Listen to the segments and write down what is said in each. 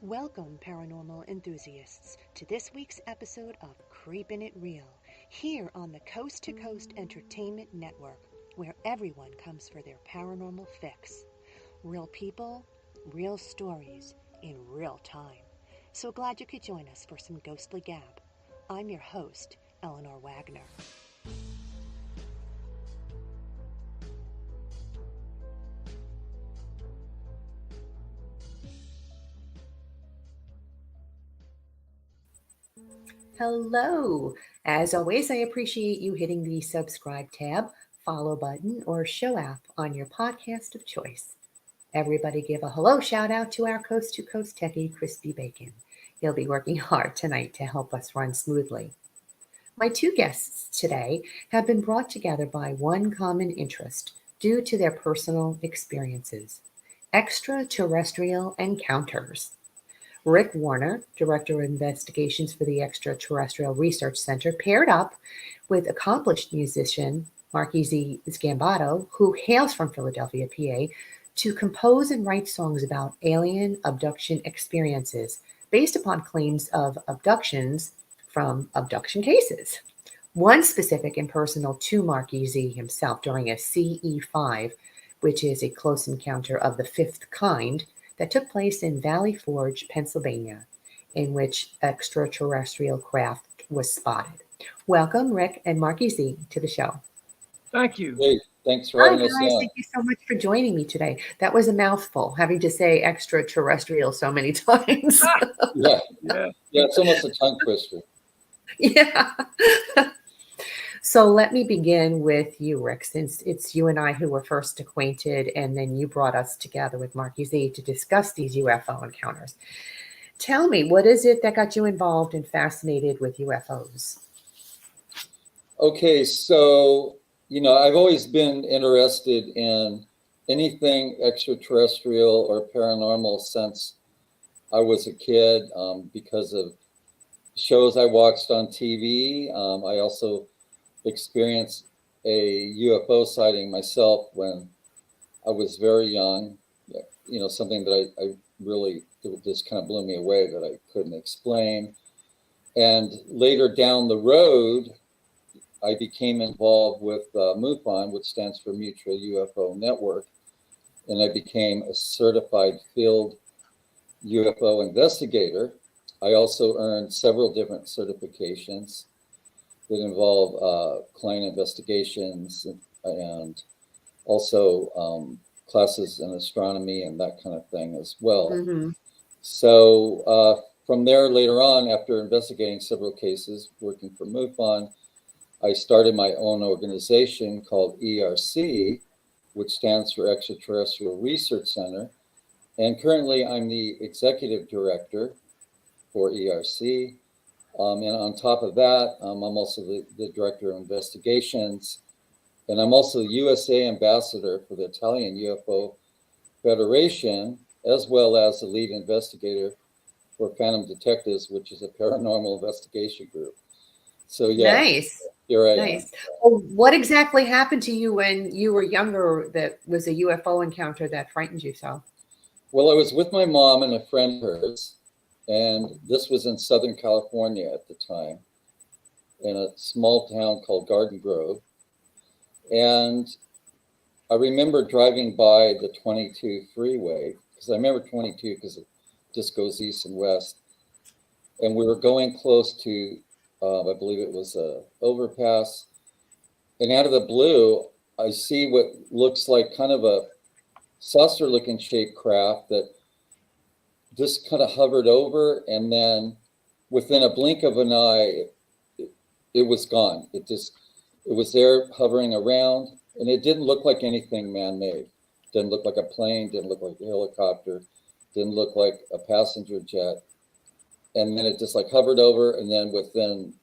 Welcome, paranormal enthusiasts, to this week's episode of Creepin It Reel, here on the Coast to Coast Entertainment Network, where everyone comes for their paranormal fix. Real people, real stories, in real time. So glad you could join us for some ghostly gab. I'm your host, Eleanor Wagner. Hello. As always, I appreciate you hitting the subscribe tab, follow button, or show app on your podcast of choice. Everybody give a hello shout out to our coast to coast techie, Crispy Bacon. He'll be working hard tonight to help us run smoothly. My two guests today have been brought together by one common interest due to their personal experiences: extraterrestrial encounters. Rick Warner, Director of Investigations for the Extraterrestrial Research Center, paired up with accomplished musician Marky Z. Sgambato, who hails from Philadelphia, PA, to compose and write songs about alien abduction experiences based upon claims of abductions from abduction cases. One specific and personal to Marky Z himself during a CE5, which is a close encounter of the fifth kind, that took place in Valley Forge, Pennsylvania, in which extraterrestrial craft was spotted. Welcome, Rick and Marky Z, to the show. Thank you. Great. Thanks for Hi, having us guys. on. Thank you so much for joining me today. That was a mouthful, having to say extraterrestrial so many times. Yeah, Yeah. it's almost a tongue twister. Yeah. So let me begin with you, Rick, since it's you and I who were first acquainted, and then you brought us together with Marky Z to discuss these UFO encounters. Tell me, what is it that got you involved and fascinated with UFOs? Okay, so, I've always been interested in anything extraterrestrial or paranormal since I was a kid because of shows I watched on TV. I also experienced a UFO sighting myself when I was very young. Something that I really just kind of blew me away that I couldn't explain. And later down the road, I became involved with MUFON, which stands for Mutual UFO Network, and I became a certified field UFO investigator. I also earned several different certifications that involve client investigations and also classes in astronomy and that kind of thing as well. Mm-hmm. So from there, later on, after investigating several cases, working for MUFON, I started my own organization called ERC, which stands for Extraterrestrial Research Center. And currently, I'm the executive director for ERC. And on top of that, I'm also the director of investigations. And I'm also the USA ambassador for the Italian UFO Federation, as well as the lead investigator for Phantom Detectives, which is a paranormal investigation group. So, yeah. Nice. Here I Nice. am. Well, what exactly happened to you when you were younger that was a UFO encounter that frightened you so? Well, I was with my mom and a friend of hers, and this was in Southern California at the time, in a small town called Garden Grove. And I remember driving by the 22 freeway, because I remember 22 because it just goes east and west. And we were going close to, I believe it was a overpass. And out of the blue, I see what looks like kind of a saucer-looking shaped craft that just kind of hovered over, and then within a blink of an eye, it was gone. It was there hovering around, and it didn't look like anything man-made. Didn't look like a plane, didn't look like a helicopter, didn't look like a passenger jet. And then it just like hovered over, and then within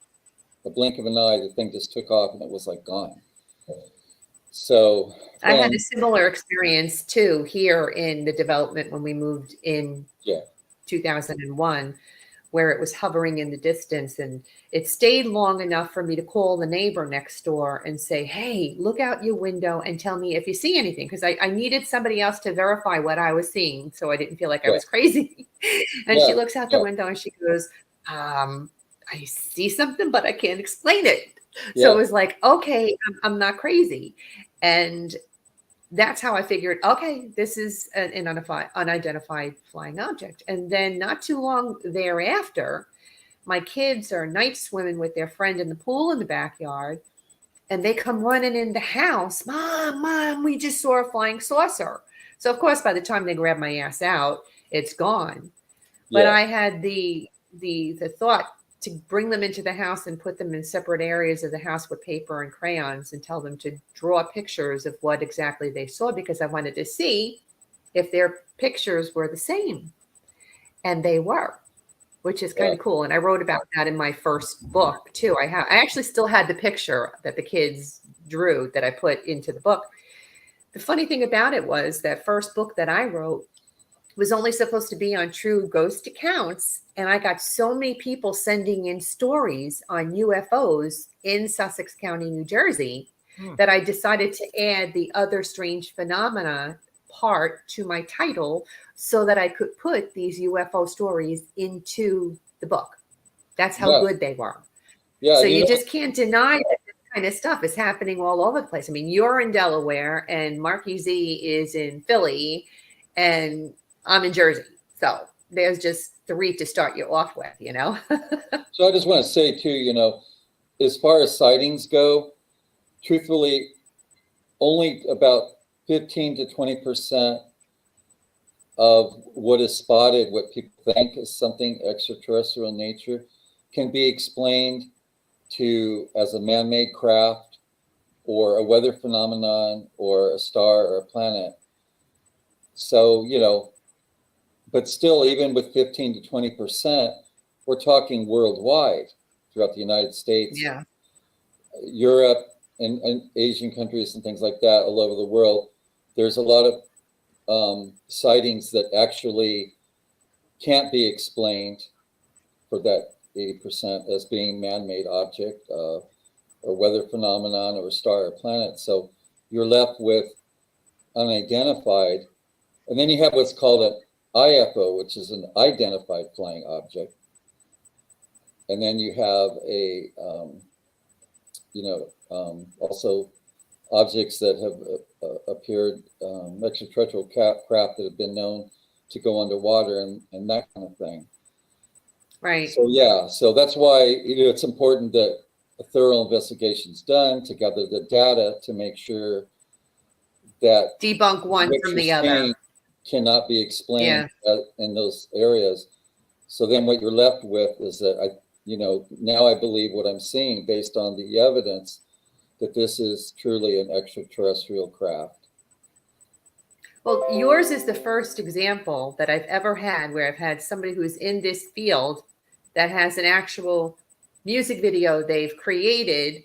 a blink of an eye, the thing just took off, and it was like gone. So I had a similar experience too here in the development when we moved in 2001. where it was hovering in the distance. And it stayed long enough for me to call the neighbor next door and say, hey, look out your window and tell me if you see anything. Because I needed somebody else to verify what I was seeing, so I didn't feel like I was crazy. And she looks out the window and she goes, I see something, but I can't explain it. So it was like, okay, I'm not crazy. And that's how I figured, okay, this is an unidentified flying object. And then not too long thereafter, my kids are night swimming with their friend in the pool in the backyard, and they come running in the house. Mom, we just saw a flying saucer. So of course, by the time they grab my ass out, it's gone. But I had the thought to bring them into the house and put them in separate areas of the house with paper and crayons and tell them to draw pictures of what exactly they saw, because I wanted to see if their pictures were the same. And they were, which is kind of cool. And I wrote about that in my first book too. I actually still had the picture that the kids drew that I put into the book. The funny thing about it was that first book that I wrote was only supposed to be on true ghost accounts. And I got so many people sending in stories on UFOs in Sussex County, New Jersey, that I decided to add the other strange phenomena part to my title so that I could put these UFO stories into the book. That's how good they were. So you just can't deny that this kind of stuff is happening all over the place. I mean, you're in Delaware and Marky Z is in Philly and I'm in Jersey. So there's just 3 to start you off with, you know? So I just want to say too, you know, as far as sightings go, truthfully, only about 15 to 20% of what is spotted, what people think is something extraterrestrial in nature, can be explained as a man-made craft or a weather phenomenon or a star or a planet. So, you know, but still, even with 15 to 20%, we're talking worldwide throughout the United States, Europe, and Asian countries and things like that all over the world. There's a lot of sightings that actually can't be explained for that 80% as being man-made object or weather phenomenon or a star or planet. So you're left with unidentified. And then you have what's called an IFO, which is an identified flying object. And then you have also objects that have appeared, extraterrestrial craft that have been known to go underwater and that kind of thing. Right. So that's why it's important that a thorough investigation is done to gather the data to make sure that debunk one from the other cannot be explained in those areas. So then what you're left with is that now I believe what I'm seeing based on the evidence that this is truly an extraterrestrial craft. Well, yours is the first example that I've ever had where I've had somebody who's in this field that has an actual music video they've created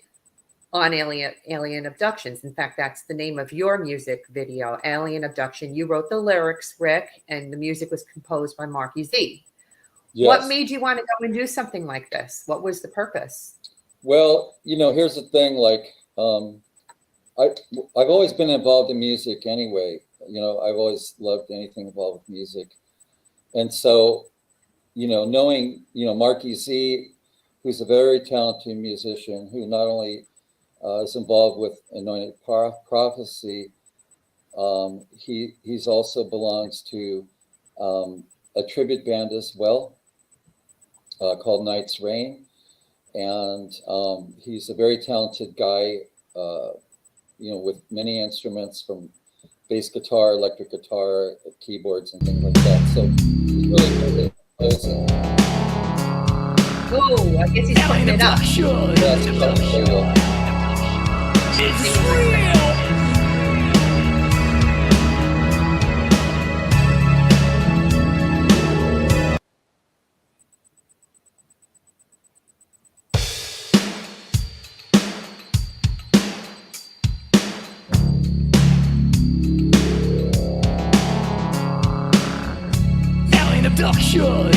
on alien abductions. In fact, that's the name of your music video, Alien Abduction. You wrote the lyrics, Rick, and the music was composed by Marky Z. Yes. What made you want to go and do something like this? What was the purpose? Well, here's the thing, I've always been involved in music anyway. I've always loved anything involved with music. And so, knowing, Marky Z, who's a very talented musician who not only is involved with Anointed Prophecy, he's also belongs to a tribute band as well called Night's Rain. And he's a very talented guy, with many instruments from bass guitar, electric guitar, keyboards, and things like that. So he's really good at composing. Oh, I guess he's putting it up. It's real. Alien abduction.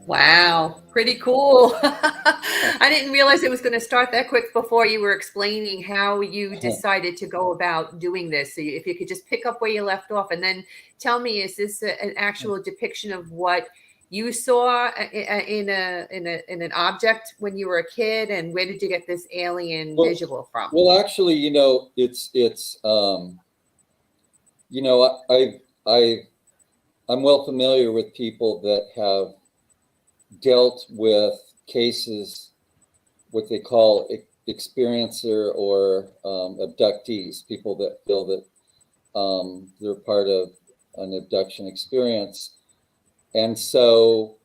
Wow, pretty cool. I didn't realize it was going to start that quick before you were explaining how you decided to go about doing this. So if you could just pick up where you left off and then tell me, is this an actual depiction of what you saw in an object when you were a kid, and where did you get this alien visual from? Well, actually, it's I'm well familiar with people that have dealt with cases, what they call experiencer or abductees, people that feel that they're part of an abduction experience. And so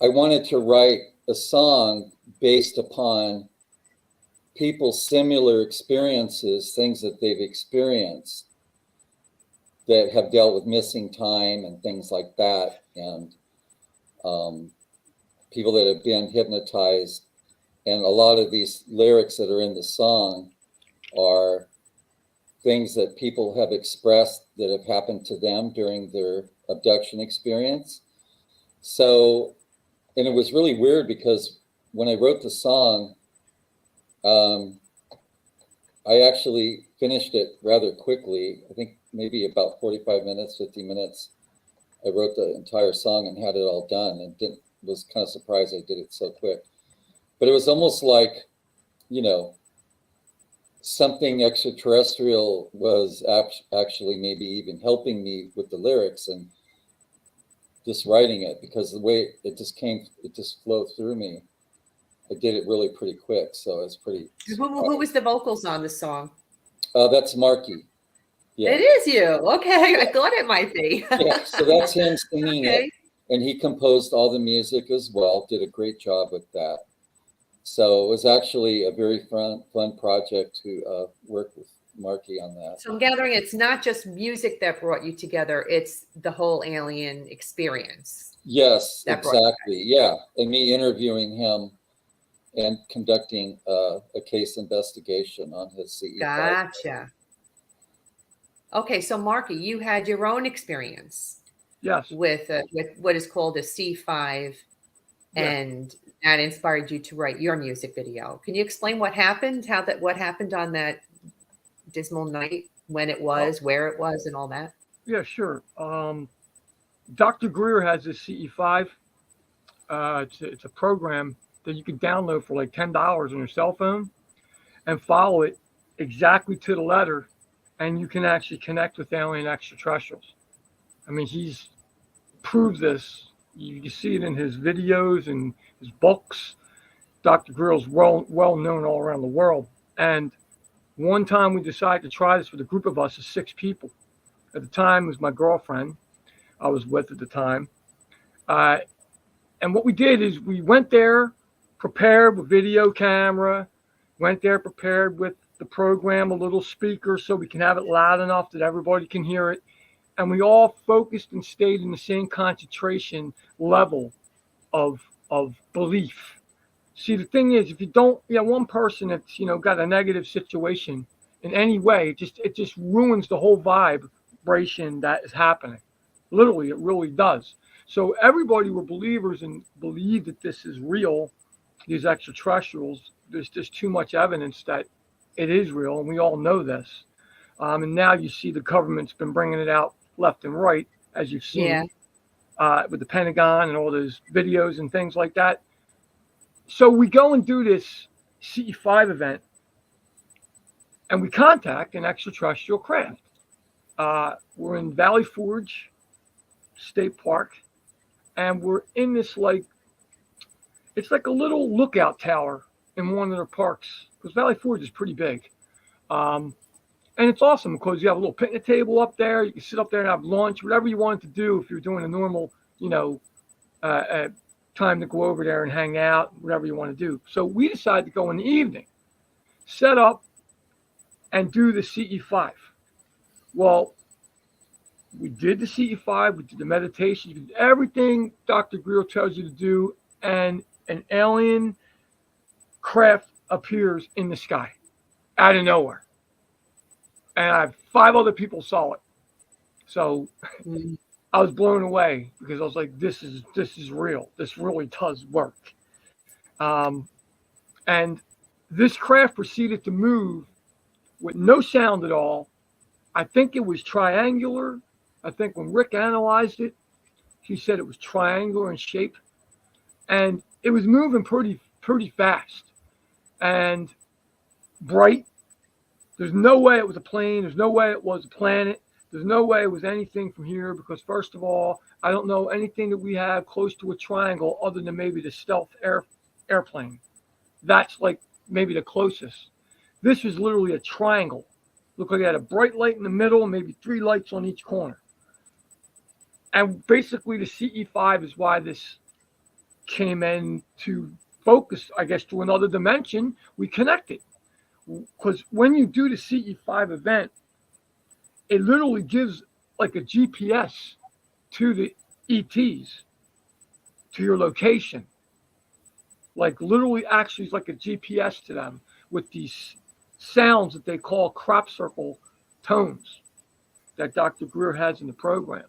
I wanted to write a song based upon people's similar experiences, things that they've experienced that have dealt with missing time and things like that, and people that have been hypnotized. And a lot of these lyrics that are in the song are things that people have expressed that have happened to them during their abduction experience. So, and it was really weird because when I wrote the song, I actually finished it rather quickly. I think maybe about 45 minutes, 50 minutes. I wrote the entire song and had it all done, and was kind of surprised I did it so quick. But it was almost like, something extraterrestrial was actually maybe even helping me with the lyrics and just writing it, because the way it just flowed through me. I did it really pretty quick, so it's pretty. Who was the vocals on the song? That's Marky. Yeah. It is you. Okay, I thought it might be. Yeah, so that's him singing it, and he composed all the music as well. Did a great job with that. So it was actually a very fun project to work with Marky on that. So I'm gathering it's not just music that brought you together; it's the whole alien experience. Yes, exactly. Yeah, and me interviewing him and conducting a case investigation on his CE5. Gotcha. Okay, so Marky, you had your own experience. Yes. With what is called a C5, and that inspired you to write your music video. Can you explain what happened? What happened on that dismal night, when it was, where it was, and all that? Yeah, sure. Dr. Greer has this CE5. It's a program that you can download for like $10 on your cell phone and follow it exactly to the letter, and you can actually connect with alien extraterrestrials. I mean, he's proved this. You can see it in his videos and his books. Dr. Greer's well known all around the world. And one time we decided to try this with a group of us of 6 people. At the time, it was my girlfriend I was with at the time. And what we did is we went there prepared with video camera, went there prepared with the program, a little speaker so we can have it loud enough that everybody can hear it. And we all focused and stayed in the same concentration level of belief. See, the thing is, if you don't, one person that's, got a negative situation in any way, it just ruins the whole vibration that is happening. Literally, it really does. So everybody were believers and believe that this is real, these extraterrestrials. There's just too much evidence that it is real, and we all know this. And now you see the government's been bringing it out left and right, as you've seen, with the Pentagon and all those videos and things like that. So we go and do this CE5 event, and we contact an extraterrestrial craft. We're in Valley Forge State Park, and we're in this it's like a little lookout tower in one of their parks, because Valley Forge is pretty big. And it's awesome because you have a little picnic table up there. You can sit up there and have lunch, whatever you wanted to do if you're doing a normal, time to go over there and hang out, whatever you want to do. So we decided to go in the evening, set up, and do the CE5. Well, we did the CE5, we did the meditation, we did everything Dr. Greer tells you to do, and an alien craft appears in the sky out of nowhere. And 5 other people saw it. So I was blown away because I was like, this is real. This really does work. And this craft proceeded to move with no sound at all. I think it was triangular. I think when Rick analyzed it, he said it was triangular in shape, and it was moving pretty fast and bright. There's no way it was a plane. There's no way it was a planet. There's no way it was anything from here because, first of all, I don't know anything that we have close to a triangle other than maybe the stealth airplane. That's like maybe the closest. This was literally a triangle. Looked like it had a bright light in the middle and maybe 3 lights on each corner. And basically the CE5 is why this came in to focus, I guess, to another dimension. We connected. Because when you do the CE5 event, it literally gives like a GPS to the ETs, to your location. Like literally actually it's like a GPS to them with these sounds that they call crop circle tones that Dr. Greer has in the program.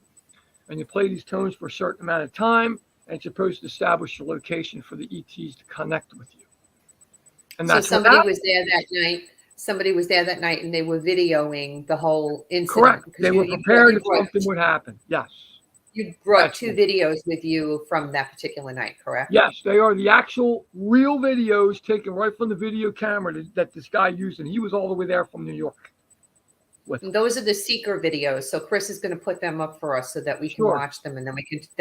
And you play these tones for a certain amount of time, and it's supposed to establish your location for the ETs to connect with you. And So that's somebody was there that night. Somebody was there that night, and they were videoing the whole incident. Correct. They were prepared if something would happen. Yes. You brought 2 videos with you from that particular night, correct? Yes, they are the actual real videos taken right from the video camera that this guy used, and he was all the way there from New York. And those are the seeker videos. So Chris is going to put them up for us so that we can watch them, and then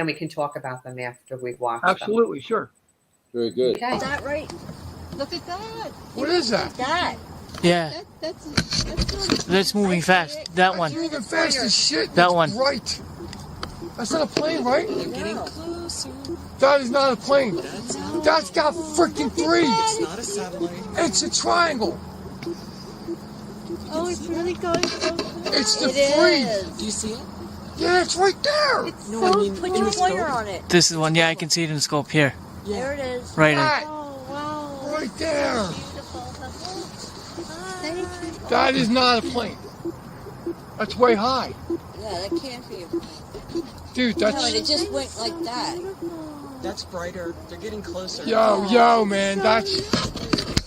we can talk about them after we've watched them. Absolutely, sure. Very good. Okay. Is that right? Look at that. What is that? That. Yeah. That's moving fast. That one. It's moving fast as shit. That one. Right. That's not a plane, right? They're getting closer. That is not a plane. That's got freaking 3. It's not a satellite. It's a triangle. Oh, it's really going closer. It's the It 3. is. Do you see it? Yeah, it's right there. It's so, put your pointer on it. This is the one. Yeah, I can see it in the scope here. There it is. Right That, Oh, wow. right there. Beautiful. Thank you. That is not a plane. That's way high. Yeah, that can't be a plane. Dude, No, and that's... it just went like that. That's brighter. They're getting closer. Yo, man, that's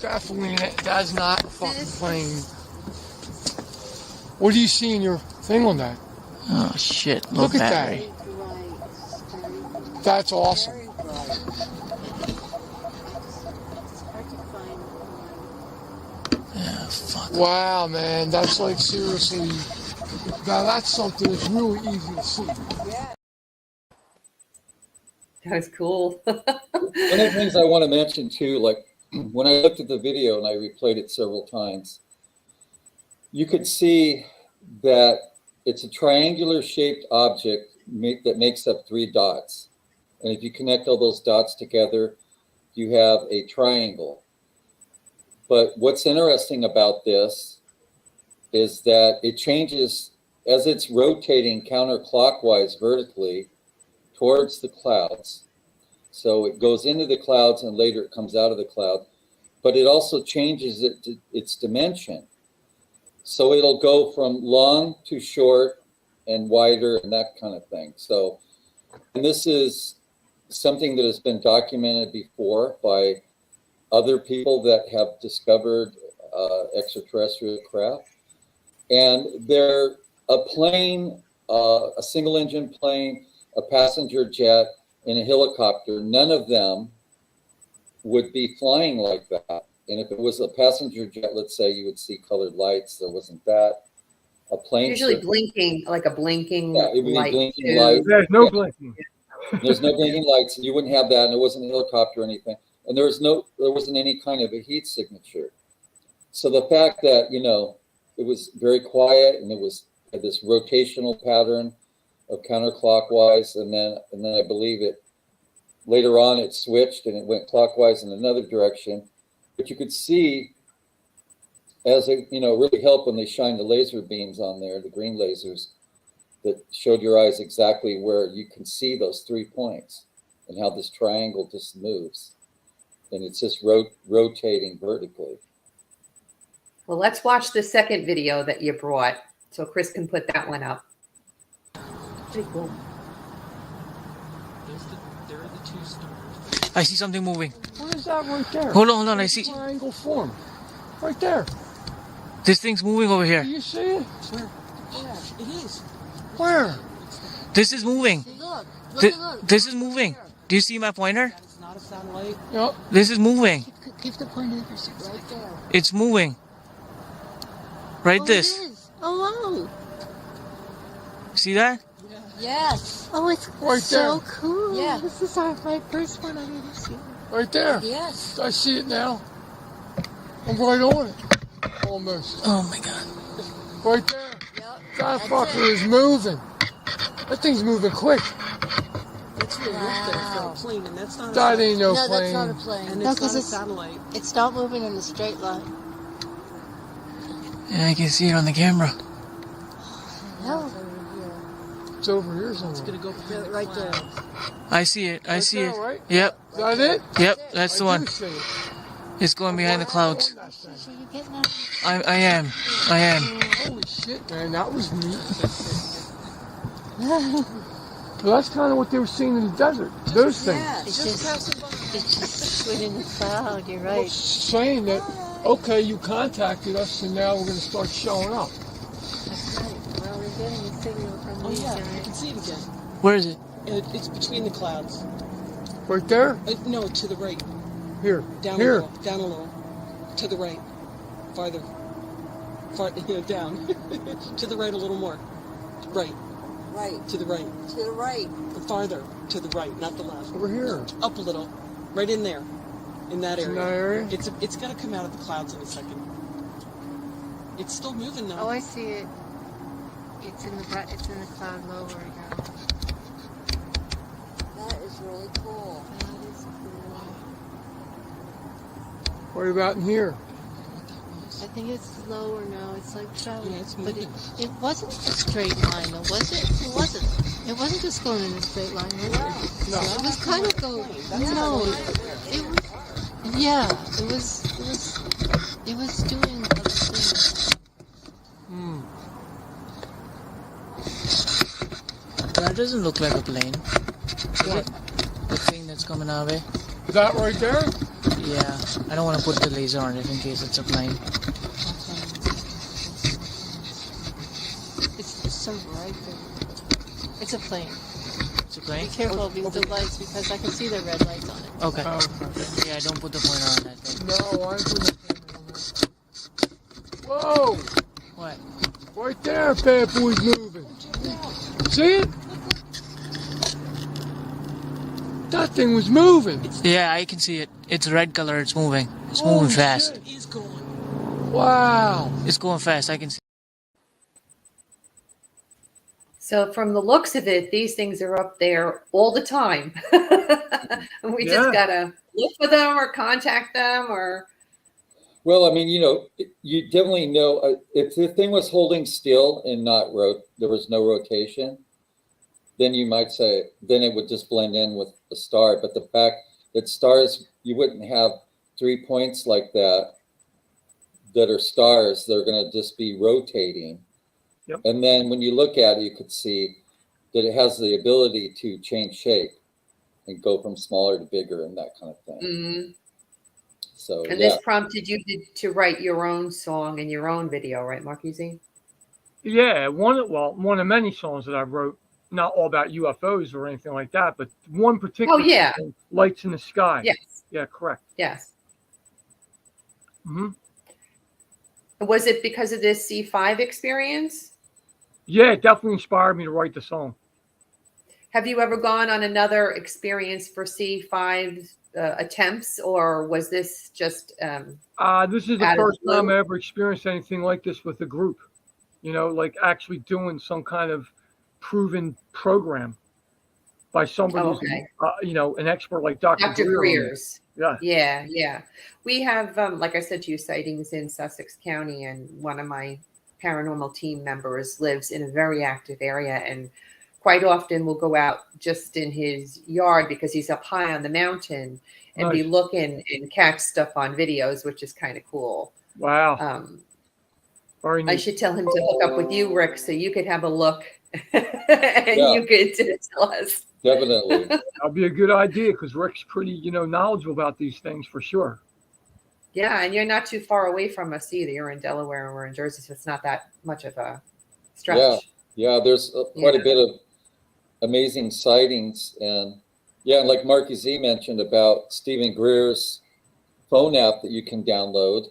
definitely... That's not a fucking plane. What do you see in your thing on that? Oh shit! Look at battery. that. That's awesome. Very bright. Hard to find. Yeah, fuck. Wow, man, that's like seriously... Now that's something that's really easy to see. That was cool. One of the things I want to mention too, like when I looked at the video and I replayed it several times, you could see that it's a triangular shaped object that makes up 3 dots. And if you connect all those dots together, you have a triangle. But what's interesting about this is that it changes as it's rotating counterclockwise vertically towards the clouds. So it goes into the clouds and later it comes out of the cloud, but it also changes its dimension. So it'll go from long to short and wider and that kind of thing. So, and this is something that has been documented before by other people that have discovered extraterrestrial craft. And they're a plane, a single engine plane, a passenger jet, and a helicopter. None of them would be flying like that. And if it was a passenger jet, let's say, you would see colored lights. There wasn't that. A plane Usually blinking, like a blinking it would be light. blinking light. There's no blinking. There's no blinking lights. You wouldn't have that, and there wasn't a helicopter or anything. And there wasn't any kind of a heat signature. So the fact that, it was very quiet and it had this rotational pattern of counterclockwise, and then I believe it later on it switched and it went clockwise in another direction. But you could see as it really helped when they shined the laser beams on there, the green lasers that showed your eyes exactly where you can see those 3 points and how this triangle just moves, and it's just rotating vertically. Well, let's watch the second video that you brought so Chris can put that one up. Pretty cool. I see something moving. What is that right there? Hold on. I see. Triangle form. Right there. This thing's moving over Do here. you see it? Where? Yeah, it is. Where? This is moving. Look. This is moving. Do you see my pointer? That is not a satellite. Yep. This is moving. Keep the pointer right there. It's moving. Right this. It is. Oh, wow. See that? Yes. Oh, it's Right so there. cool. Yeah. This is my first one I've ever seen. Right there. Yes. I see it now. I'm right on it. Almost. Oh my god. Right there. Yep. That fucker is moving. That thing's moving quick. It's really up there for a plane, and that's not a That ain't no No, plane. that's not a plane. And No, it's not because a satellite. it's not moving in a straight line. Yeah, I can see it on the camera. No. It's over here It's somewhere. gonna go behind the Right there. clouds. I see it. I see it. there, right? Yep. Is that it? Yep. That's the I one. do see it. It's going behind the clouds. That thing. So you're getting out. I am. Holy shit, man, that was neat. Well, that's kind of what they were seeing in the desert. Those things. It's just swinging the cloud. You're Well, right. saying that, okay, you contacted us, and now we're going to start showing up. That's right. Well, we're getting a signal from Oh these yeah, you guys. can see it again. Where is it? It's between the clouds. Right there? No, to the right. Here. Down Here. a little. Down a little. To the right. Farther. Down. To the right a little more. Right. Right. To the right. To the right. Farther. To the right, not the left. Over here. Up a little. Right in there. In that area. In that area? It's gonna come out of the clouds in a second. It's still moving now. Oh, I see it. It's in the cloud lower now. That is really cool. That is cool. What about in here? I think it's lower now. It's like traveling. Yeah, it's but moving. it wasn't a straight line, though, was it? It wasn't. It wasn't just going in a straight line, was it? No. It was kind of going. No, it was. Yeah, it was doing other things. Hmm. That doesn't look like a plane. Is it? The thing that's coming our way. That right there? Yeah. I don't want to put the laser on it in case it's a plane. It's so bright there. It's a plane. It's a Be plane? careful of the lights because I can see the red lights on it. Okay. Oh, okay. Yeah, don't put the pointer on that thing. No, I ain't putting that camera on there. Whoa! What? Right there, bad boy's moving. See it? That thing was moving. Yeah, I can see it. It's red color. It's moving. It's moving fast. shit. It is going. Wow. It's going fast. I can see. So from the looks of it, these things are up there all the time. And we Yeah. just gotta look for them or contact them or Well, I mean, you definitely know if the thing was holding still and there was no rotation, then you might say, then it would just blend in with the star. But the fact that stars, you wouldn't have 3 points like that are stars. They're going to just be rotating. Yep. And then when you look at it, you could see that it has the ability to change shape and go from smaller to bigger and that kind of thing. Mhm. So, And yeah. this prompted you to write your own song and your own video, right, Marquise? Yeah, one of many songs that I wrote, not all about UFOs or anything like that, but one particular yeah. song, Lights in the Sky. Yes. Yeah, correct. Yes. Hmm. Was it because of this C5 experience? Yeah, it definitely inspired me to write the song. Have you ever gone on another experience for C5 attempts, or was this just This is the out of first the time blue? I ever experienced anything like this with a group. Like actually doing some kind of proven program by somebody who's, Okay. an expert like Dr. Dr. Greer. Greer's? Yeah. Yeah. We have, like I said to you, sightings in Sussex County, and one of my paranormal team members lives in a very active area, and quite often we'll go out just in his yard because he's up high on the mountain and be Nice. looking and catch stuff on videos, which is kind of cool. Wow. Very I neat. should tell him to hook up with you, Rick, so you could have a look and Yeah. you could tell us. Definitely. That'll be a good idea because Rick's pretty, knowledgeable about these things for sure. Yeah, and you're not too far away from us either. You're in Delaware and we're in Jersey, so it's not that much of a stretch. Yeah. There's quite a bit of amazing sightings, and like Marky Z mentioned about Stephen Greer's phone app that you can download.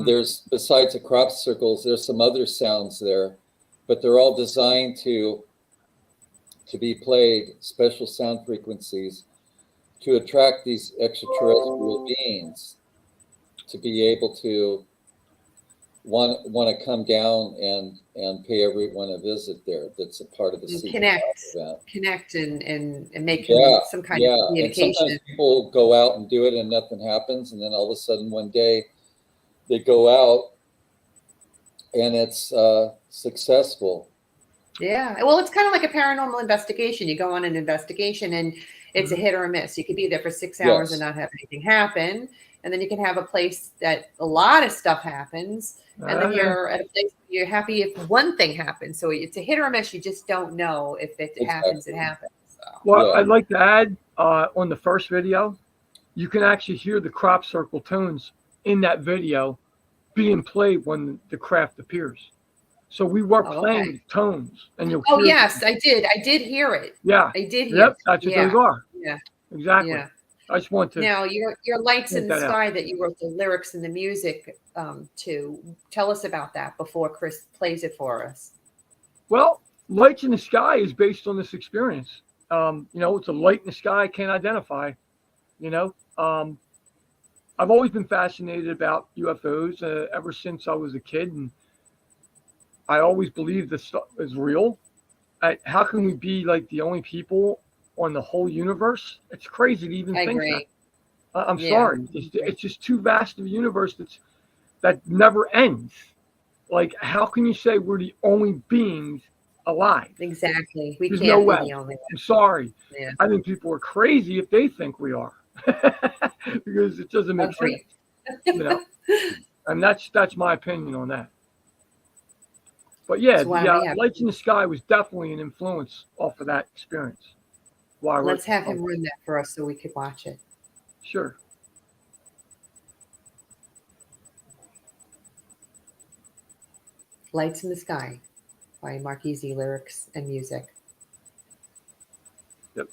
There's, besides the crop circles, there's some other sounds there, but they're all designed to be played, special sound frequencies, to attract these extraterrestrial beings to be able to want to come down and pay everyone a visit there. That's a part of the connect and make some kind of communication. And sometimes people go out and do it and nothing happens, and then all of a sudden one day they go out and it's successful. Yeah, well, it's kind of like a paranormal investigation. You go on an investigation and it's a hit or a miss. You could be there for 6 hours and not have anything happen. And then you can have a place that a lot of stuff happens. And then you're at a place where you're happy if one thing happens. So it's a hit or a miss. You just don't know if it happens, it happens. So. Well, I'd like to add on the first video, you can actually hear the crop circle tones in that video being played when the craft appears. So we were playing the tones, and you'll. Oh yes, I did. I did hear it. Yeah, I did hear. Yep, that's what those are. Yeah, exactly. Yeah. I just want to. Now your Lights in the Sky that you wrote the lyrics and the music to. Tell us about that before Chris plays it for us. Well, Lights in the Sky is based on this experience. It's a light in the sky I can't identify. I've always been fascinated about UFOs ever since I was a kid, and I always believed this stuff is real. How can we be like the only people on the whole universe? It's crazy to even think that. I'm sorry. It's just too vast of a universe that never ends. Like, how can you say we're the only beings alive? Exactly. There's no way. The only one. I'm sorry. Yeah. I think people are crazy if they think we are. Because it doesn't make sense. And that's my opinion on that. But Lights in the Sky was definitely an influence off of that experience. Let's have him run that for us so we could watch it. Sure. Lights in the Sky by Marky Z, lyrics and music. Yep.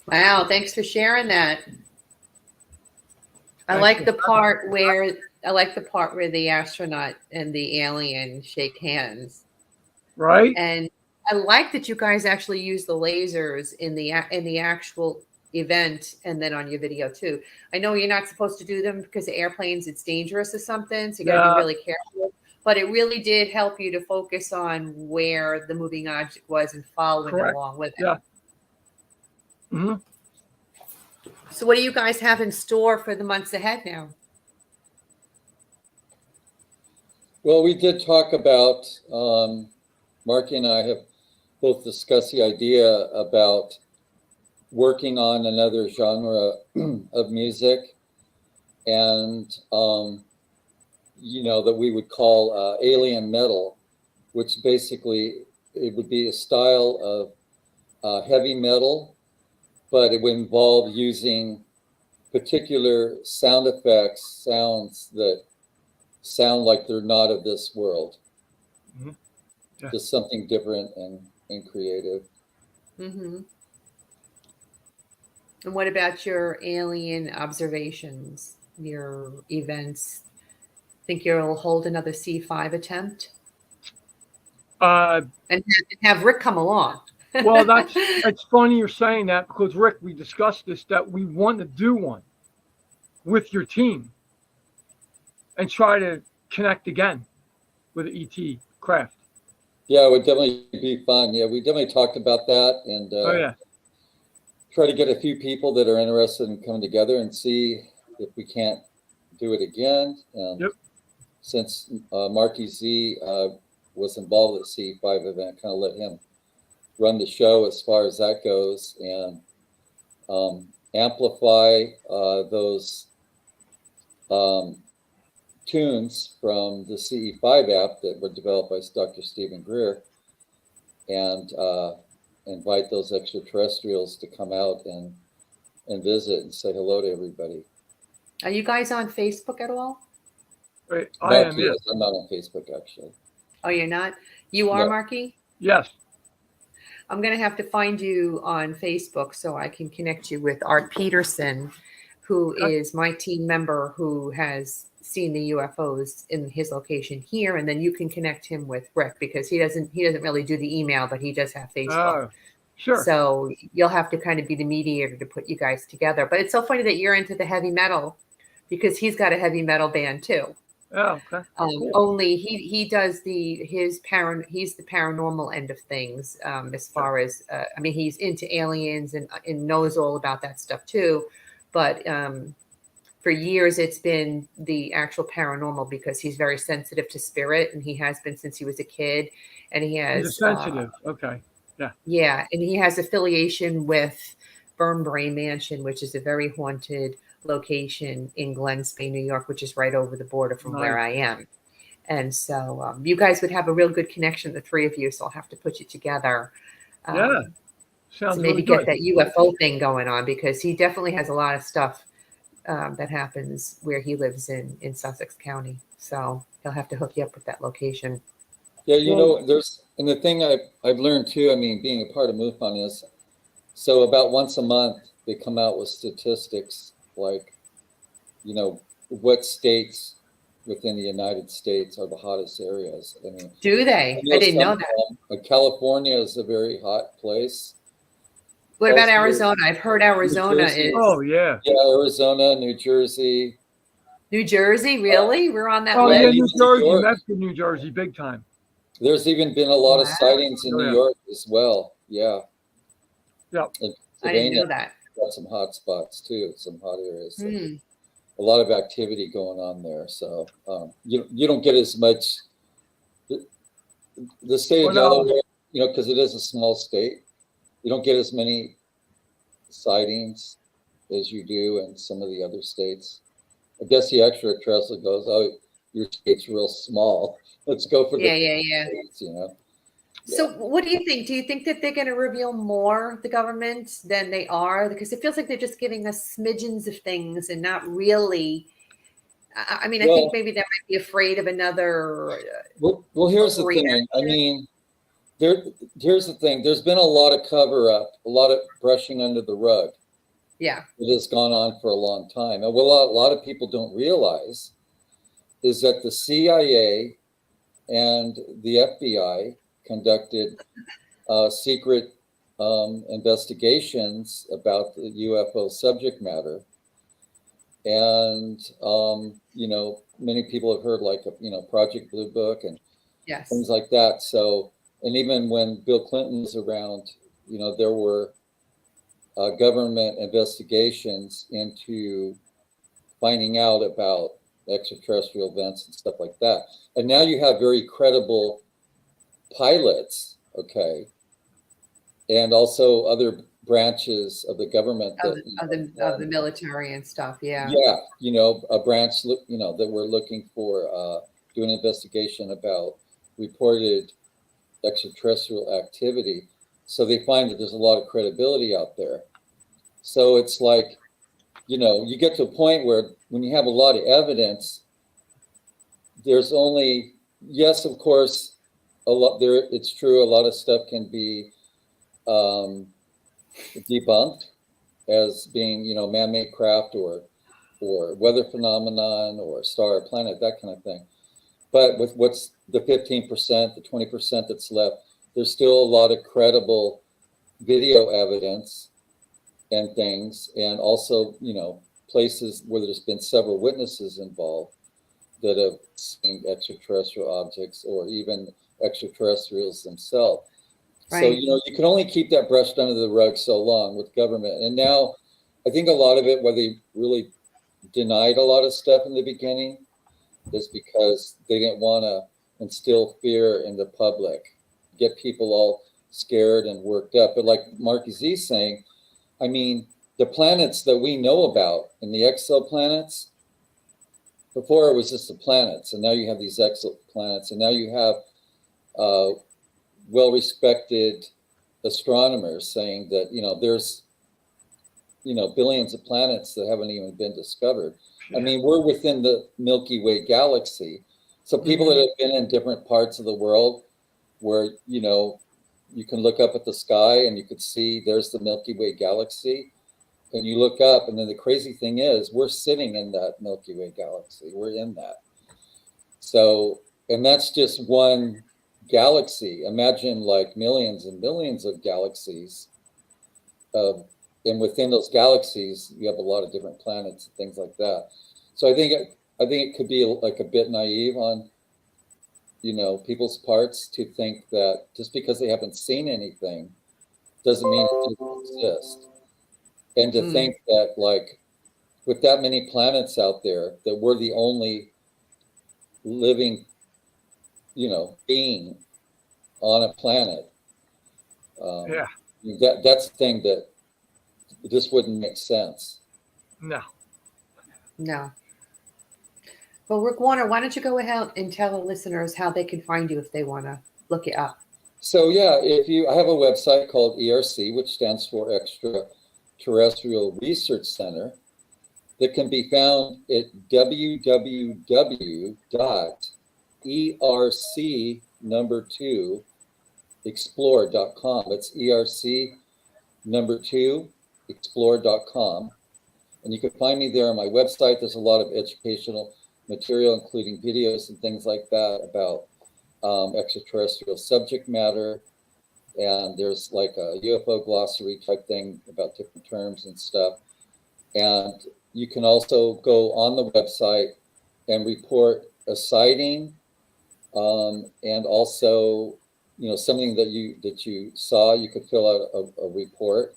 Wow, thanks for sharing that. I Thanks like for the part where the astronaut and the alien shake hands. right. And I like that you guys actually use the lasers in the actual event and then on your video too. I know you're not supposed to do them because of airplanes, it's dangerous or something, so you got to be Yeah, really careful. But it really did help you to focus on where the moving object was and following it correct. along with it. Yeah. Hmm. So, what do you guys have in store for the months ahead now? Well, we did talk about, Marky and I have both discussed the idea about working on another genre of music, and, that we would call alien metal, which basically it would be a style of heavy metal, but it would involve using particular sound effects, sounds that sound like they're not of this world. Hmm. Yeah. Just something different and creative. Mm-hmm. And what about your alien observations, your events? Think you'll hold another C5 attempt Uh, and have Rick come along? well, it's funny you're saying that because Rick, we discussed this that we want to do one with your team and try to connect again with ET craft. Yeah, it would definitely be fun. Yeah, we definitely talked about that, and Oh yeah, try to get a few people that are interested in coming together and see if we can't do it again. yep. Since Marky Z was involved with the C5 event, kind of let him run the show as far as that goes, and amplify those tunes from the CE5 app that were developed by Dr. Stephen Greer, and invite those extraterrestrials to come out and visit and say hello to everybody. Are you guys on Facebook at all? Right. I Not am. yet. Yes. I'm not on Facebook actually. Oh, you're not? You are, No. Marky? Yes. I'm going to have to find you on Facebook so I can connect you with Art Peterson, who Okay. is my team member who has seen the UFOs in his location here, and then you can connect him with Rick because he doesn't really do the email, but he does have Facebook. Oh, sure. So you'll have to kind of be the mediator to put you guys together. But it's so funny that you're into the heavy metal because he's got a heavy metal band too. Oh, okay. Cool. Only he does he's the paranormal end of things as far as I mean he's into aliens and knows all about that stuff too, but for years it's been the actual paranormal because he's very sensitive to spirit and he has been since he was a kid, and he He's has sensitive. Okay. yeah, and he has affiliation with Brain Mansion, which is a very haunted location in Glen Spey, New York, which is right over the border from where I am. And so you guys would have a real good connection, the three of you. So I'll have to put you together. Yeah. Sounds to maybe really get good. that UFO thing going on because he definitely has a lot of stuff that happens where he lives in Sussex County. So he'll have to hook you up with that location. Yeah, and the thing I've learned too, I mean, being a part of MUFON is, so about once a month they come out with statistics like, what states within the United States are the hottest areas. I mean, Do they? I didn't know that. California is a very hot place. What about Also, Arizona? I've heard Arizona is. Oh yeah. Yeah, Arizona, New Jersey. New Jersey, really? We're on that Oh list. yeah, even New New Jersey, York. Medford, New Jersey, big time. There's even been a lot of Wow. sightings in Oh, New yeah. York as well. Yeah. Yep. And I didn't know Pennsylvania that. got some hot spots too, some hot areas. So Hmm. a lot of activity going on there. So you don't get as much. The state of Delaware, because it is a small state, you don't get as many sightings as you do in some of the other states. I guess the extraterrestrial goes, "Oh, your state's real small. Let's go for Yeah. states," So what do you think? Do you think that they're going to reveal more, the government, than they are? Because it feels like they're just giving us smidgens of things and not really. I mean, I think maybe they might be afraid of another. Well, here's the thing. I mean, Here's the thing. There's been a lot of cover up, a lot of brushing under the rug. Yeah. It has gone on for a long time. And what a lot of people don't realize is that the CIA and the FBI conducted secret investigations about the UFO subject matter. And, many people have heard like, Project Blue Book and Yes. things like that. So, and even when Bill Clinton was around, there were government investigations into finding out about extraterrestrial events and stuff like that. And now you have very credible pilots, okay, and also other branches of the government Of the military and stuff. Yeah. Yeah, a branch, that we're looking for doing an investigation about reported extraterrestrial activity. So they find that there's a lot of credibility out there. So it's like, you get to a point where when you have a lot of evidence, there's only, yes, of course, a lot there. It's true. A lot of stuff can be debunked as being, man-made craft or weather phenomenon or star or planet, that kind of thing. But with what's the 15%, the 20% that's left, there's still a lot of credible video evidence and things, and also, places where there's been several witnesses involved that have seen extraterrestrial objects or even extraterrestrials themselves. Right. So, you can only keep that brushed under the rug so long with government. And now I think a lot of it, where they really denied a lot of stuff in the beginning, is because they didn't want to instill fear in the public, get people all scared and worked up. But like Marky Z's saying, I mean, the planets that we know about in the exoplanets, before it was just the planets, and now you have these exoplanets, and now you have well-respected astronomers saying that, there's, billions of planets that haven't even been discovered. I mean, we're within the Milky Way galaxy. So people that have been in different parts of the world where, you can look up at the sky and you could see there's the Milky Way galaxy. And you look up, and then the crazy thing is we're sitting in that Milky Way galaxy. We're in that. So, and that's just one galaxy. Imagine like millions and millions of galaxies. And within those galaxies, you have a lot of different planets and things like that. So I think it could be like a bit naive on, people's parts to think that just because they haven't seen anything doesn't mean it doesn't exist. And to think that, like, with that many planets out there, that we're the only living, being on a planet. That's the thing that this wouldn't make sense. No. Well, Rick Warner, why don't you go ahead and tell the listeners how they can find you if they want to look it up? So yeah, I have a website called ERC, which stands for Extraterrestrial Research Center, that can be found at www.erc2explore.com. It's ERC2explore.com. And you can find me there on my website. There's a lot of educational material, including videos and things like that about extraterrestrial subject matter. And there's like a UFO glossary type thing about different terms and stuff. And you can also go on the website and report a sighting, and also, something that you saw. You could fill out a report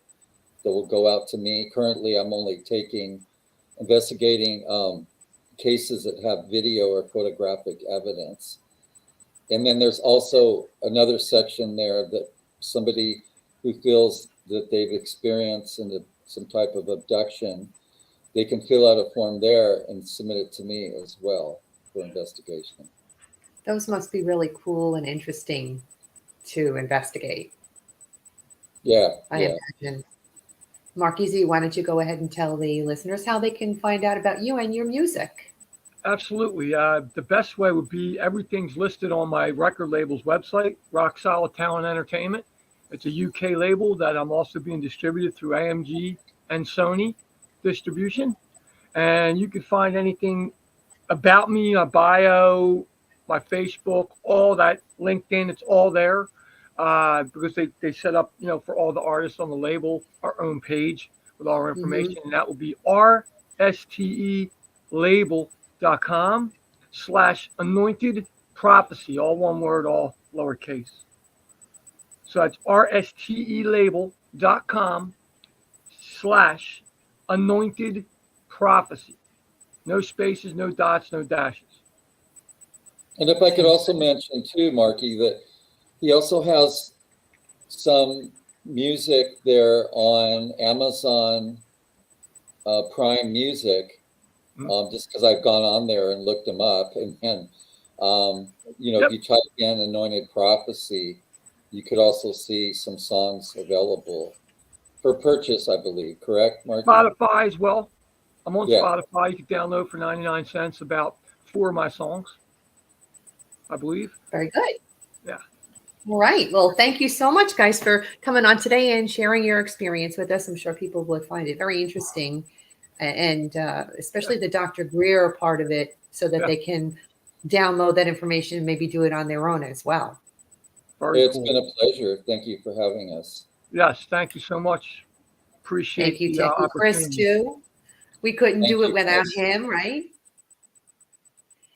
that will go out to me. Currently, I'm only investigating cases that have video or photographic evidence. And then there's also another section there that somebody who feels that they've experienced some type of abduction, they can fill out a form there and submit it to me as well for investigation. Those must be really cool and interesting to investigate. Yeah. I imagine. Marky Z, why don't you go ahead and tell the listeners how they can find out about you and your music? Absolutely. The best way would be everything's listed on my record label's website, Rock Solid Talent Entertainment. It's a UK label that I'm also being distributed through AMG and Sony distribution. And you can find anything about me, my bio, my Facebook, all that, LinkedIn, it's all there. Because they set up, for all the artists on the label, our own page with all our Hmm. information. And that will be rstelabel.com/anointed prophecy, all one word, all lowercase. So that's rstelabel.com/anointed prophecy. No spaces, no dots, no dashes. And if I could also mention too, Marky, that he also has some music there on Amazon Prime Music, just because I've gone on there and looked him up. And if you type in Anointed Prophecy, you could also see some songs available for purchase, I believe. Correct, Marky? Spotify as well. I'm on Yeah. Spotify. You can download for 99 cents about 4 of my songs, I believe. Very good. Yeah. All right. Well, thank you so much, guys, for coming on today and sharing your experience with us. I'm sure people would find it very interesting, and especially the Dr. Greer part of it, so that they can download that information and maybe do it on their own as well. It's been a pleasure. Thank you for having us. Yes, thank you so much. Appreciate Thank you, the Techie Chris, opportunity. too. We couldn't Thank do it you, without Chris. him, right?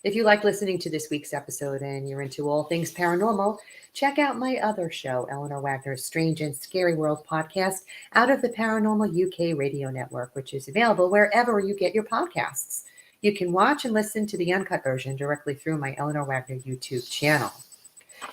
If you like listening to this week's episode and you're into all things paranormal, check out my other show, Eleanor Wagner's Strange and Scary World podcast, out of the Paranormal UK radio network, which is available wherever you get your podcasts. You can watch and listen to the uncut version directly through my Eleanor Wagner YouTube channel.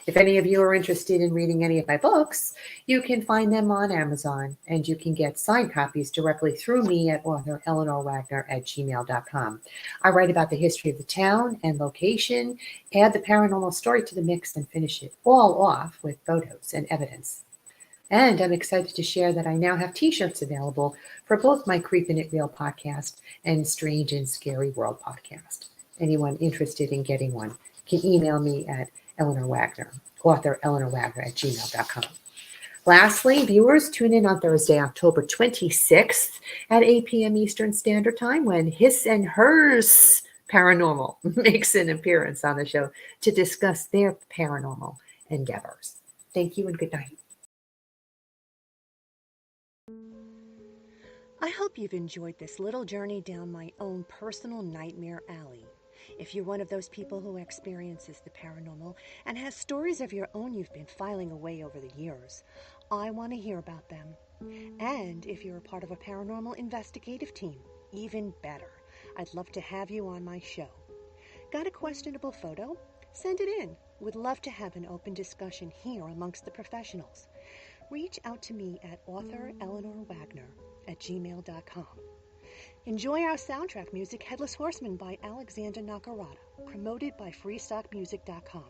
If any of you are interested in reading any of my books, you can find them on Amazon, and you can get signed copies directly through me at authoreleanorwagner@gmail.com. I write about the history of the town and location, add the paranormal story to the mix, and finish it all off with photos and evidence. And I'm excited to share that I now have t-shirts available for both my Creepin It Reel podcast and Strange and Scary World podcast. Anyone interested in getting one can email me at Eleanor Wagner, author Eleanor Wagner @gmail.com. Lastly, viewers, tune in on Thursday, October 26th at 8 p.m. Eastern Standard Time when His and Hers Paranormal makes an appearance on the show to discuss their paranormal endeavors. Thank you and good night. I hope you've enjoyed this little journey down my own personal nightmare alley. If you're one of those people who experiences the paranormal and has stories of your own you've been filing away over the years, I want to hear about them. And if you're a part of a paranormal investigative team, even better. I'd love to have you on my show. Got a questionable photo? Send it in. Would love to have an open discussion here amongst the professionals. Reach out to me at authoreleanorwagner@gmail.com. Enjoy our soundtrack music, Headless Horseman by Alexander Nakarada, promoted by freestockmusic.com.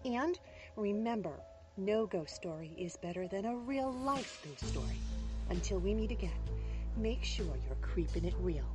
And remember, no ghost story is better than a real-life ghost story. Until we meet again, make sure you're creeping it real.